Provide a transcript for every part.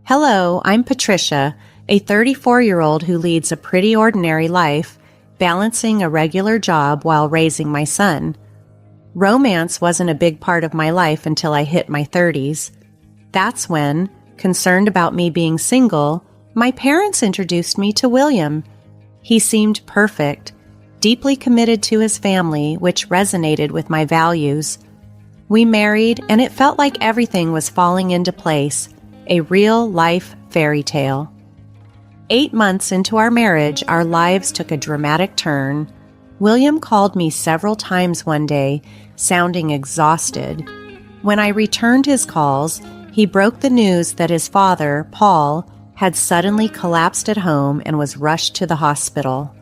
Hello, I'm Patricia, a 34-year-old who leads a pretty ordinary life, balancing a regular job while raising my son. Romance wasn't a big part of my life until I hit my 30s. That's when, concerned about me being single, my parents introduced me to William. He seemed perfect, deeply committed to his family, which resonated with my values. We married, and it felt like everything was falling into place, a real-life fairy tale. 8 months into our marriage, our lives took a dramatic turn. William called me several times one day, sounding exhausted. When I returned his calls, he broke the news that his father, Paul, had suddenly collapsed at home and was rushed to the hospital.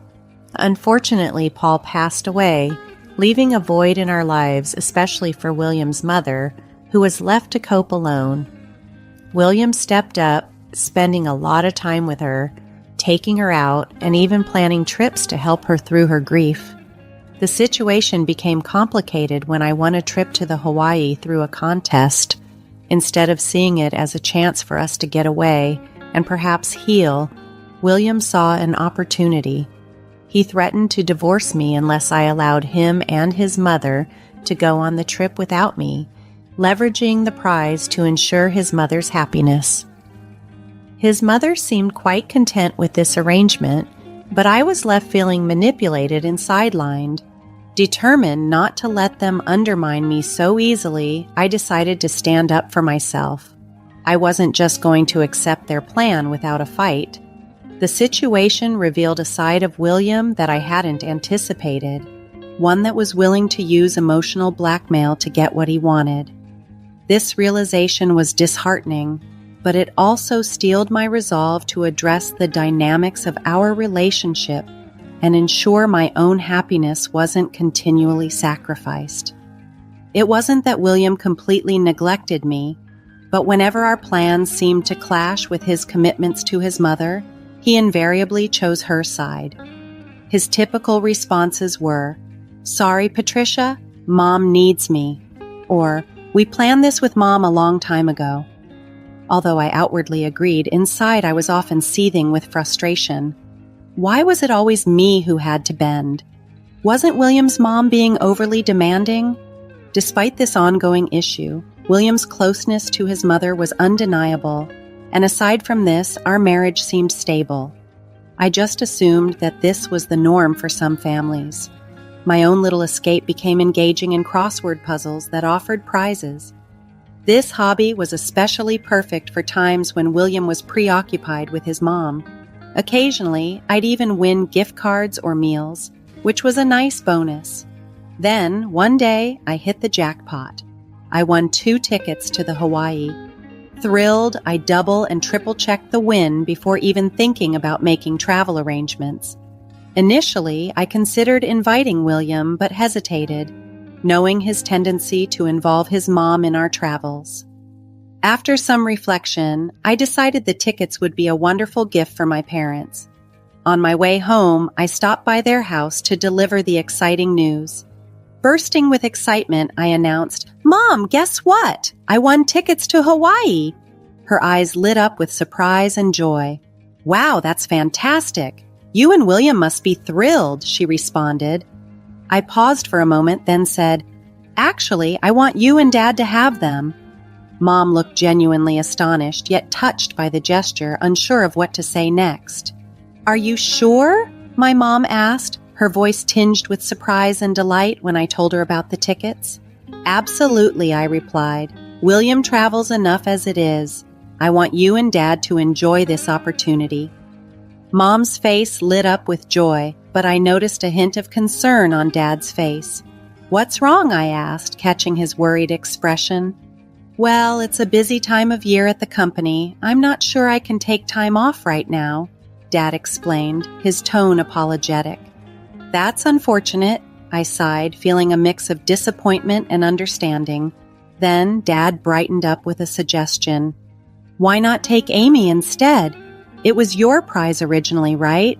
Unfortunately, Paul passed away, leaving a void in our lives, especially for William's mother, who was left to cope alone. William stepped up, spending a lot of time with her, taking her out, and even planning trips to help her through her grief. The situation became complicated when I won a trip to the Hawaii through a contest. Instead of seeing it as a chance for us to get away and perhaps heal, William saw an opportunity. He threatened to divorce me unless I allowed him and his mother to go on the trip without me, leveraging the prize to ensure his mother's happiness. His mother seemed quite content with this arrangement, but I was left feeling manipulated and sidelined. Determined not to let them undermine me so easily, I decided to stand up for myself. I wasn't just going to accept their plan without a fight. The situation revealed a side of William that I hadn't anticipated, one that was willing to use emotional blackmail to get what he wanted. This realization was disheartening, but it also steeled my resolve to address the dynamics of our relationship and ensure my own happiness wasn't continually sacrificed. It wasn't that William completely neglected me, but whenever our plans seemed to clash with his commitments to his mother, he invariably chose her side. His typical responses were, "Sorry, Patricia, Mom needs me," or "We planned this with Mom a long time ago." Although I outwardly agreed, inside I was often seething with frustration. Why was it always me who had to bend? Wasn't William's mom being overly demanding? Despite this ongoing issue, William's closeness to his mother was undeniable, and aside from this, our marriage seemed stable. I just assumed that this was the norm for some families. My own little escape became engaging in crossword puzzles that offered prizes. This hobby was especially perfect for times when William was preoccupied with his mom. Occasionally, I'd even win gift cards or meals, which was a nice bonus. Then, one day, I hit the jackpot. I won 2 tickets to the Hawaii. Thrilled, I double and triple checked the win before even thinking about making travel arrangements. Initially, I considered inviting William, but hesitated, knowing his tendency to involve his mom in our travels. After some reflection, I decided the tickets would be a wonderful gift for my parents. On my way home, I stopped by their house to deliver the exciting news. Bursting with excitement, I announced, "Mom, guess what? I won tickets to Hawaii." Her eyes lit up with surprise and joy. "Wow, that's fantastic. You and William must be thrilled," she responded. I paused for a moment, then said, "Actually, I want you and Dad to have them." Mom looked genuinely astonished, yet touched by the gesture, unsure of what to say next. "Are you sure?" my mom asked, her voice tinged with surprise and delight when I told her about the tickets. "Absolutely," I replied. "William travels enough as it is. I want you and Dad to enjoy this opportunity." Mom's face lit up with joy, but I noticed a hint of concern on Dad's face. "What's wrong?" I asked, catching his worried expression. "Well, it's a busy time of year at the company. I'm not sure I can take time off right now," Dad explained, his tone apologetic. "That's unfortunate," I sighed, feeling a mix of disappointment and understanding. Then Dad brightened up with a suggestion. "Why not take Amy instead? It was your prize originally, right?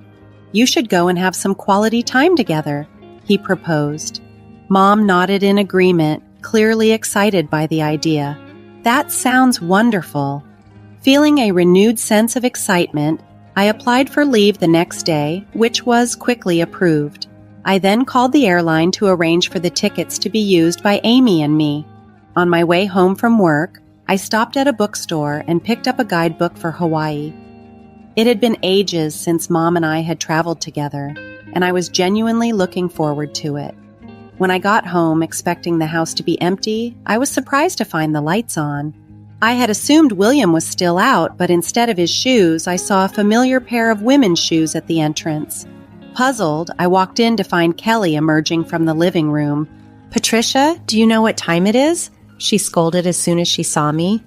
You should go and have some quality time together," he proposed. Mom nodded in agreement, clearly excited by the idea. "That sounds wonderful." Feeling a renewed sense of excitement, I applied for leave the next day, which was quickly approved. I then called the airline to arrange for the tickets to be used by Amy and me. On my way home from work, I stopped at a bookstore and picked up a guidebook for Hawaii. It had been ages since Mom and I had traveled together, and I was genuinely looking forward to it. When I got home expecting the house to be empty, I was surprised to find the lights on. I had assumed William was still out, but instead of his shoes, I saw a familiar pair of women's shoes at the entrance. Puzzled, I walked in to find Kelly emerging from the living room. "Patricia, do you know what time it is?" she scolded as soon as she saw me.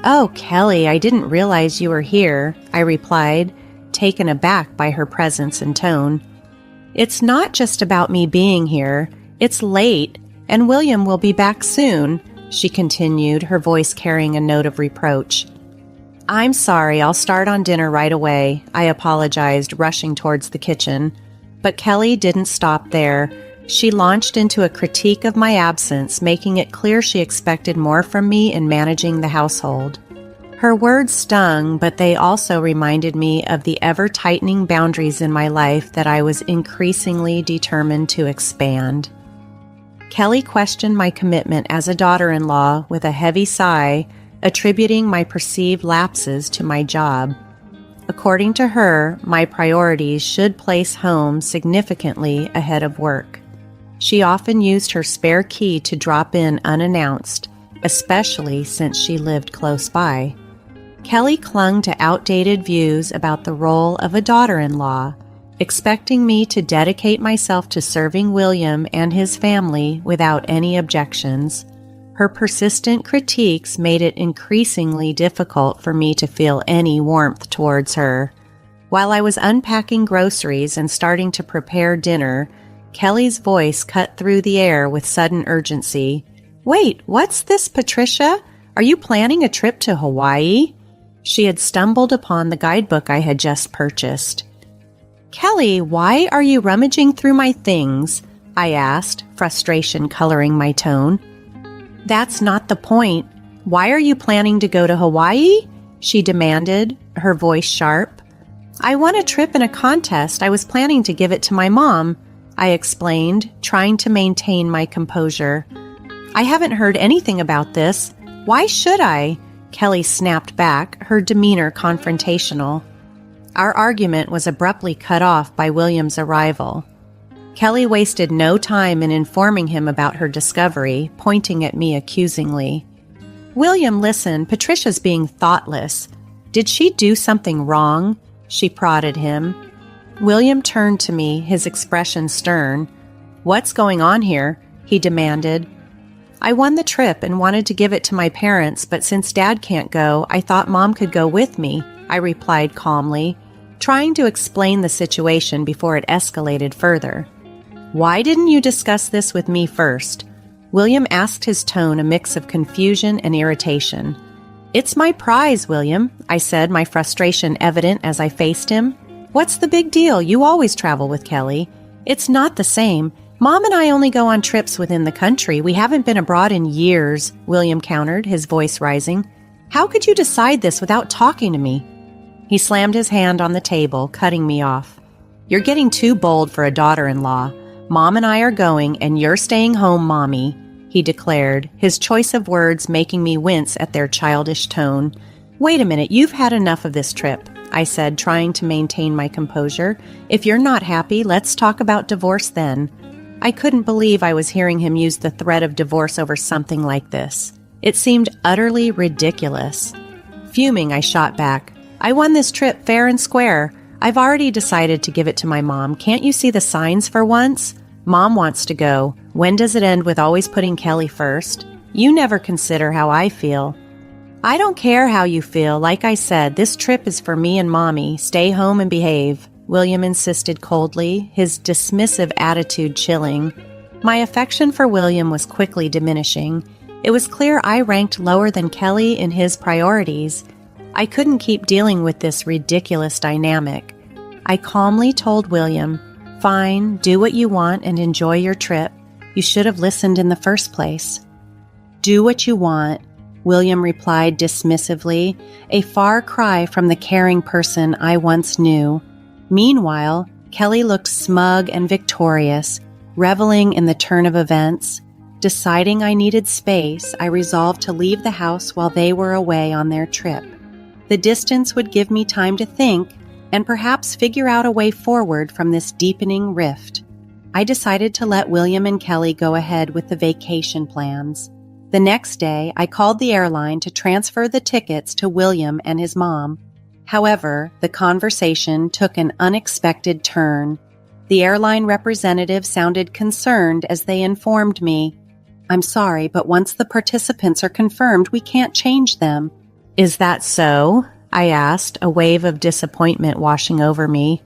"Oh, Kelly, I didn't realize you were here," I replied, taken aback by her presence and tone. "It's not just about me being here. It's late, and William will be back soon," she continued, her voice carrying a note of reproach. "I'm sorry, I'll start on dinner right away," I apologized, rushing towards the kitchen. But Kelly didn't stop there. She launched into a critique of my absence, making it clear she expected more from me in managing the household. Her words stung, but they also reminded me of the ever-tightening boundaries in my life that I was increasingly determined to expand. Kelly questioned my commitment as a daughter-in-law with a heavy sigh, attributing my perceived lapses to my job. According to her, my priorities should place home significantly ahead of work. She often used her spare key to drop in unannounced, especially since she lived close by. Kelly clung to outdated views about the role of a daughter-in-law, expecting me to dedicate myself to serving William and his family without any objections. Her persistent critiques made it increasingly difficult for me to feel any warmth towards her. While I was unpacking groceries and starting to prepare dinner, Kelly's voice cut through the air with sudden urgency. "Wait, what's this, Patricia? Are you planning a trip to Hawaii?" She had stumbled upon the guidebook I had just purchased. "Kelly, why are you rummaging through my things?" I asked, frustration coloring my tone. "That's not the point. Why are you planning to go to Hawaii?" she demanded, her voice sharp. "I won a trip in a contest. I was planning to give it to my mom," I explained, trying to maintain my composure. "I haven't heard anything about this. Why should I?" Kelly snapped back, her demeanor confrontational. Our argument was abruptly cut off by William's arrival. Kelly wasted no time in informing him about her discovery, pointing at me accusingly. "William, listen, Patricia's being thoughtless. Did she do something wrong?" she prodded him. William turned to me, his expression stern. "What's going on here?" he demanded. "I won the trip and wanted to give it to my parents, but since Dad can't go, I thought Mom could go with me," I replied calmly, trying to explain the situation before it escalated further. "Why didn't you discuss this with me first?" William asked, his tone a mix of confusion and irritation. "It's my prize, William," I said, my frustration evident as I faced him. "What's the big deal? You always travel with Kelly." "It's not the same. Mom and I only go on trips within the country. We haven't been abroad in years," William countered, his voice rising. "How could you decide this without talking to me?" He slammed his hand on the table, cutting me off. "You're getting too bold for a daughter-in-law. Mom and I are going, and you're staying home, Mommy," he declared, his choice of words making me wince at their childish tone. "Wait a minute, you've had enough of this trip," I said, trying to maintain my composure. "If you're not happy, let's talk about divorce then." I couldn't believe I was hearing him use the threat of divorce over something like this. It seemed utterly ridiculous. Fuming, I shot back. "I won this trip fair and square. I've already decided to give it to my mom. Can't you see the signs for once? Mom wants to go. When does it end with always putting Kelly first? You never consider how I feel." "I don't care how you feel. Like I said, this trip is for me and Mommy. Stay home and behave," William insisted coldly, his dismissive attitude chilling. My affection for William was quickly diminishing. It was clear I ranked lower than Kelly in his priorities. I couldn't keep dealing with this ridiculous dynamic. I calmly told William, "Fine, do what you want and enjoy your trip. You should have listened in the first place." "Do what you want. William replied dismissively, a far cry from the caring person I once knew. Meanwhile, Kelly looked smug and victorious, reveling in the turn of events. Deciding I needed space, I resolved to leave the house while they were away on their trip. The distance would give me time to think and perhaps figure out a way forward from this deepening rift. I decided to let William and Kelly go ahead with the vacation plans. The next day, I called the airline to transfer the tickets to William and his mom. However, the conversation took an unexpected turn. The airline representative sounded concerned as they informed me, "I'm sorry, but once the participants are confirmed, we can't change them." "Is that so?" I asked, a wave of disappointment washing over me.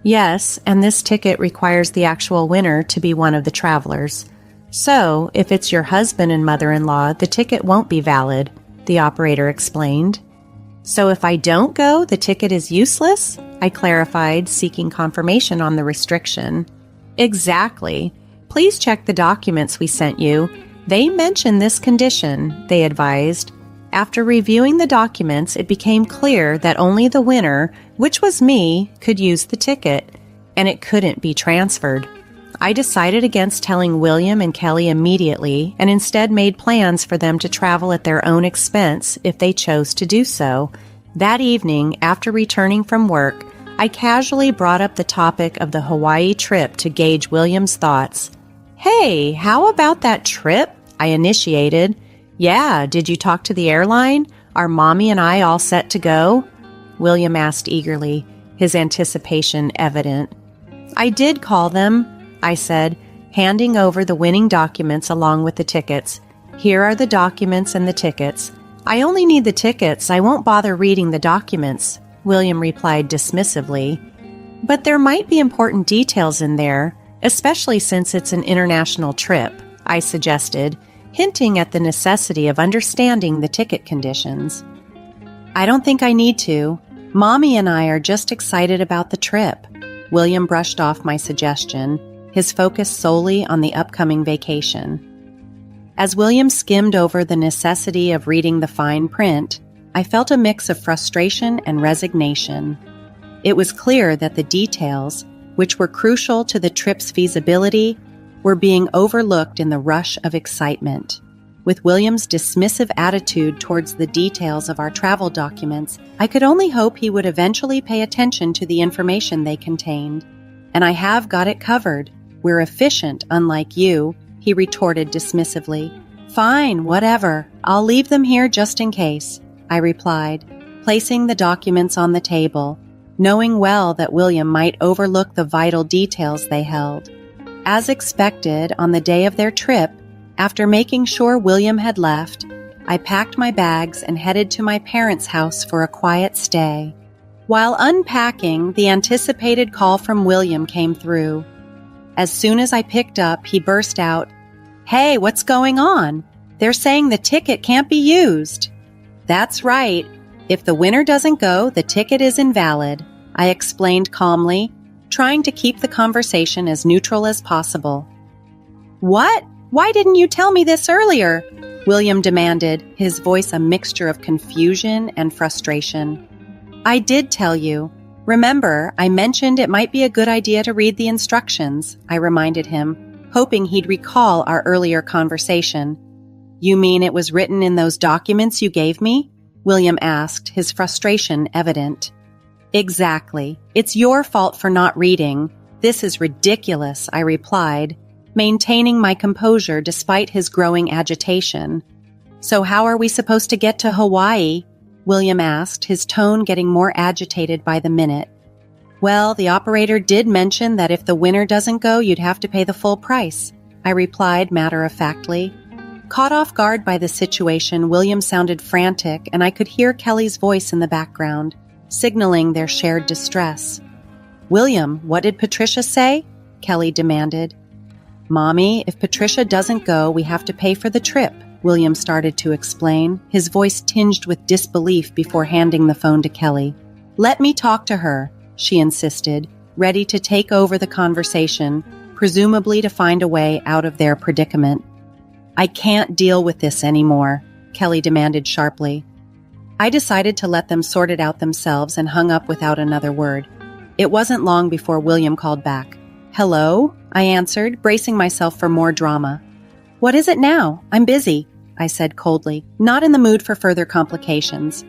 "Yes, and this ticket requires the actual winner to be one of the travelers. So, if it's your husband and mother-in-law, the ticket won't be valid," the operator explained. "So if I don't go, the ticket is useless?" I clarified, seeking confirmation on the restriction. "Exactly. Please check the documents we sent you. They mention this condition," they advised. After reviewing the documents, it became clear that only the winner, which was me, could use the ticket, and it couldn't be transferred. I decided against telling William and Kelly immediately and instead made plans for them to travel at their own expense if they chose to do so. That evening, after returning from work, I casually brought up the topic of the Hawaii trip to gauge William's thoughts. "Hey, how about that trip?" I initiated. "Yeah, did you talk to the airline? Are Mommy and I all set to go?" William asked eagerly, his anticipation evident. "I did call them," I said, handing over the winning documents along with the tickets. "Here are the documents and the tickets." "I only need the tickets. I won't bother reading the documents," William replied dismissively. "But there might be important details in there, especially since it's an international trip," I suggested, hinting at the necessity of understanding the ticket conditions. "I don't think I need to. Mommy and I are just excited about the trip." William brushed off my suggestion, his focus solely on the upcoming vacation. As William skimmed over the necessity of reading the fine print, I felt a mix of frustration and resignation. It was clear that the details, which were crucial to the trip's feasibility, were being overlooked in the rush of excitement. With William's dismissive attitude towards the details of our travel documents, I could only hope he would eventually pay attention to the information they contained. "And I have got it covered. We're efficient, unlike you," he retorted dismissively. "Fine, whatever. I'll leave them here just in case," I replied, placing the documents on the table, knowing well that William might overlook the vital details they held. As expected, on the day of their trip, after making sure William had left, I packed my bags and headed to my parents' house for a quiet stay. While unpacking, the anticipated call from William came through. As soon as I picked up, he burst out, "Hey, what's going on? They're saying the ticket can't be used." "That's right. If the winner doesn't go, the ticket is invalid," I explained calmly, trying to keep the conversation as neutral as possible. "What? Why didn't you tell me this earlier?" William demanded, his voice a mixture of confusion and frustration. "I did tell you. Remember, I mentioned it might be a good idea to read the instructions," I reminded him, hoping he'd recall our earlier conversation. "You mean it was written in those documents you gave me?" William asked, his frustration evident. "Exactly. It's your fault for not reading. This is ridiculous," I replied, maintaining my composure despite his growing agitation. "So how are we supposed to get to Hawaii?" William asked, his tone getting more agitated by the minute. "Well, the operator did mention that if the winner doesn't go, you'd have to pay the full price," I replied matter-of-factly. Caught off guard by the situation, William sounded frantic, and I could hear Kelly's voice in the background, signaling their shared distress. "William, what did Patricia say?" Kelly demanded. "Mommy, if Patricia doesn't go, we have to pay for the trip," William started to explain, his voice tinged with disbelief before handing the phone to Kelly. "Let me talk to her," she insisted, ready to take over the conversation, presumably to find a way out of their predicament. "I can't deal with this anymore," Kelly demanded sharply. I decided to let them sort it out themselves and hung up without another word. It wasn't long before William called back. "Hello?" I answered, bracing myself for more drama. "What is it now? I'm busy," I said coldly, not in the mood for further complications.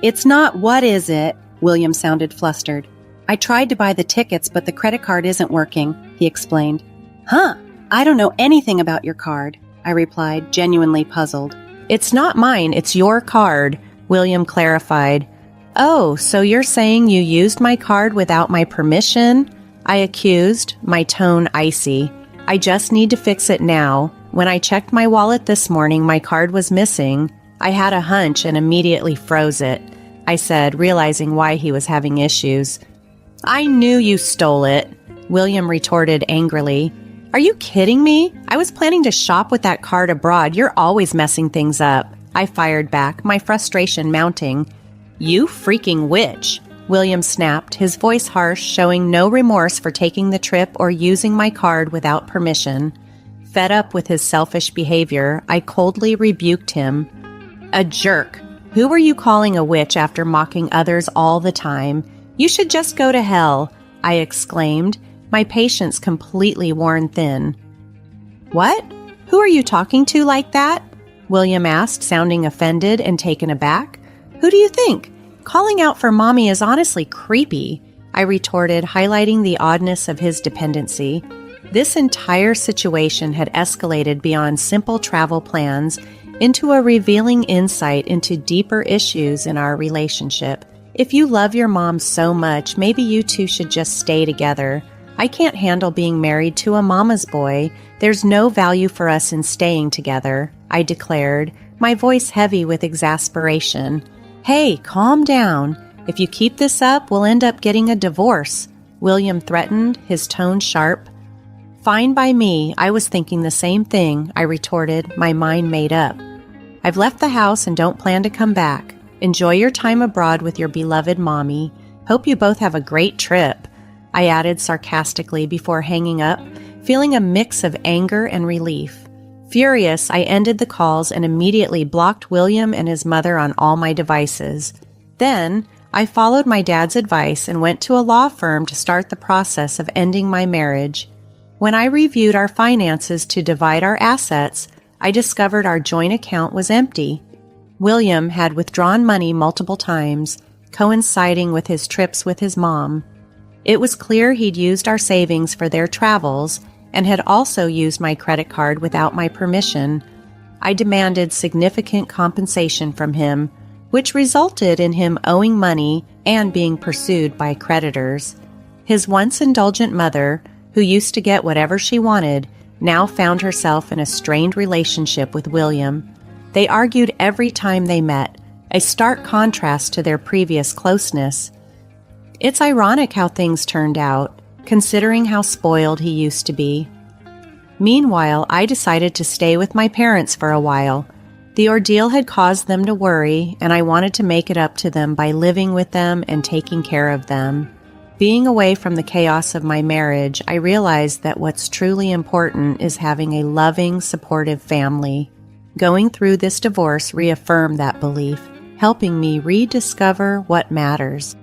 "It's not what is it," William sounded flustered. "I tried to buy the tickets, but the credit card isn't working," he explained. "Huh, I don't know anything about your card," I replied, genuinely puzzled. "It's not mine, it's your card," William clarified. "Oh, so you're saying you used my card without my permission?" I accused, my tone icy. "I just need to fix it now. When I checked my wallet this morning, my card was missing. I had a hunch and immediately froze it," I said, realizing why he was having issues. "I knew you stole it," William retorted angrily. "Are you kidding me? I was planning to shop with that card abroad. You're always messing things up," I fired back, my frustration mounting. "You freaking witch," William snapped, his voice harsh, showing no remorse for taking the trip or using my card without permission. Fed up with his selfish behavior, I coldly rebuked him. "A jerk. Who were you calling a witch after mocking others all the time? You should just go to hell," I exclaimed, my patience completely worn thin. "What? Who are you talking to like that?" William asked, sounding offended and taken aback. "Who do you think? Calling out for mommy is honestly creepy," I retorted, highlighting the oddness of his dependency. This entire situation had escalated beyond simple travel plans into a revealing insight into deeper issues in our relationship. If you love your mom so much, maybe you two should just stay together. I can't handle being married to a mama's boy. There's no value for us in staying together, I declared, my voice heavy with exasperation. "Hey, calm down. If you keep this up, we'll end up getting a divorce," William threatened, his tone sharp. "Fine by me. I was thinking the same thing," I retorted, my mind made up. "I've left the house and don't plan to come back. Enjoy your time abroad with your beloved mommy. Hope you both have a great trip," I added sarcastically before hanging up, feeling a mix of anger and relief. Furious, I ended the calls and immediately blocked William and his mother on all my devices. Then, I followed my dad's advice and went to a law firm to start the process of ending my marriage. When I reviewed our finances to divide our assets, I discovered our joint account was empty. William had withdrawn money multiple times, coinciding with his trips with his mom. It was clear he'd used our savings for their travels and had also used my credit card without my permission. I demanded significant compensation from him, which resulted in him owing money and being pursued by creditors. His once indulgent mother, who used to get whatever she wanted, now found herself in a strained relationship with William. They argued every time they met, a stark contrast to their previous closeness. It's ironic how things turned out, considering how spoiled he used to be. Meanwhile, I decided to stay with my parents for a while. The ordeal had caused them to worry, and I wanted to make it up to them by living with them and taking care of them. Being away from the chaos of my marriage, I realized that what's truly important is having a loving, supportive family. Going through this divorce reaffirmed that belief, helping me rediscover what matters.